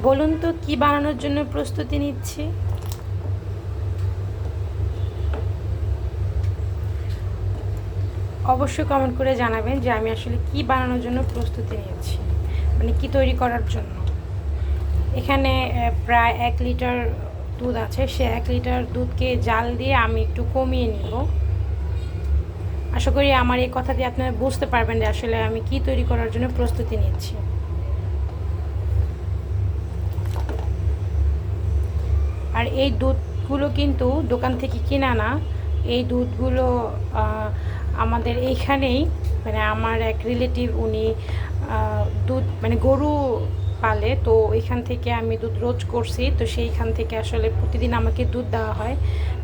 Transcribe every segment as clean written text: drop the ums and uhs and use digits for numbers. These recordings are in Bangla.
বলুন তো কি বানানোর জন্য প্রস্তুতি নিচ্ছি। অবশ্যই কমেন্ট করে জানাবেন যে আমি আসলে কি বানানোর জন্য প্রস্তুতি নিচ্ছি, মানে কি তৈরি করার জন্য। এখানে প্রায় 1 লিটার দুধ আছে। সে 1 লিটার দুধকে জাল দিয়ে আমি একটু কমিয়ে নিব। আশা করি আমার এই কথা দিয়ে আপনারা বুঝতে পারবেন যে আসলে আমি কি তৈরি করার জন্য প্রস্তুতি নিচ্ছি। আর এই দুধগুলো কিন্তু দোকান থেকে কিনা না। এই দুধগুলো আমাদের এইখানেই, মানে আমার এক রিলেটিভ, উনি দুধ মানে গরু পালে, তো ওইখান থেকে আমি দুধ রোজ করছি, তো সেইখান থেকে আসলে প্রতিদিন আমাকে দুধ দেওয়া হয়।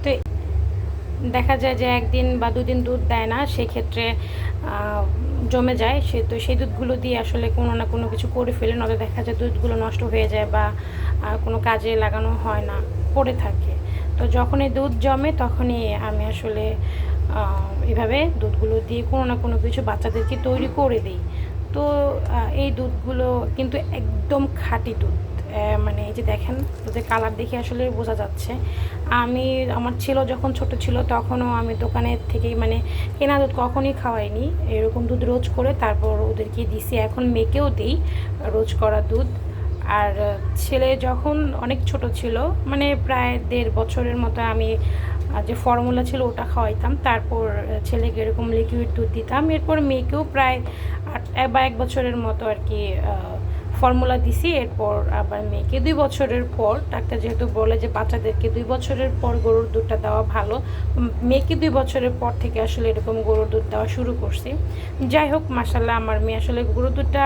তো দেখা যায় যে একদিন বা দুদিন দুধ দেয় না, সেক্ষেত্রে জমে যায়। তো সেই দুধগুলো দিয়ে আসলে কোনো না কোনো কিছু করে ফেলে, নয়তো দেখা যায় দুধগুলো নষ্ট হয়ে যায় বা কোনো কাজে লাগানো হয় না, পড়ে থাকে। তো যখন এই দুধ জমে তখনই আমি আসলে এভাবে দুধগুলো দিয়ে কোনো না কোনো কিছু বাচ্চাদেরকে তৈরি করে দিই। তো এই দুধগুলো কিন্তু একদম খাঁটি দুধ। মানে এই যে দেখেন, দুধের কালার দেখে আসলে বোঝা যাচ্ছে। আমার ছেলে যখন ছোট ছিল তখনও আমি দোকানের থেকেই, মানে কেনা দুধ কখনই খাওয়াইনি, এরকম দুধ রোজ করে তারপর ওদেরকে দিছি। এখন মেয়েকেও দিই রোজ করা দুধ। আর ছেলে যখন অনেক ছোট ছিল, মানে প্রায় 1.5 বছরের মতো, আমি যে ফর্মুলা ছিল ওটা খাওয়াইতাম, তারপর ছেলেকে এরকম লিকুইড দুধ দিতাম। এরপর মেয়েকেও প্রায় 1 বছরের মতো আর কি ফর্মুলা দিছি। এরপর আবার মেয়েকে 2 বছরের পর, ডাক্তার যেহেতু বলে যে বাচ্চাদেরকে 2 বছরের পর গরুর দুধটা দেওয়া ভালো, মেয়েকে 2 বছরের পর থেকে আসলে এরকম গরুর দুধ দেওয়া শুরু করছি। যাই হোক, মাশাল্লাহ আমার মেয়ে আসলে গরুর দুধটা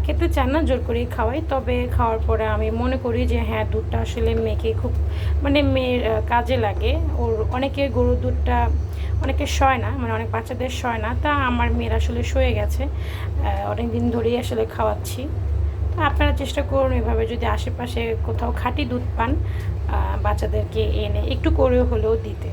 খেতে চান না, জোর করেই খাওয়াই। তবে খাওয়ার পরে আমি মনে করি যে হ্যাঁ, দুধটা আসলে মেয়েকে খুব, মানে মেয়ের কাজে লাগে। ওর অনেকে গরুর দুধটা অনেকে সয় না, মানে অনেক বাচ্চাদের সয় না, তা আমার মেয়ের আসলে সয়ে গেছে। অনেক দিন ধরেই আসলে খাওয়াচ্ছি। তো আপনারা চেষ্টা করুন এভাবে, যদি আশেপাশে কোথাও খাঁটি দুধ পান বাচ্চাদেরকে এনে একটু করেও হলেও দিতে।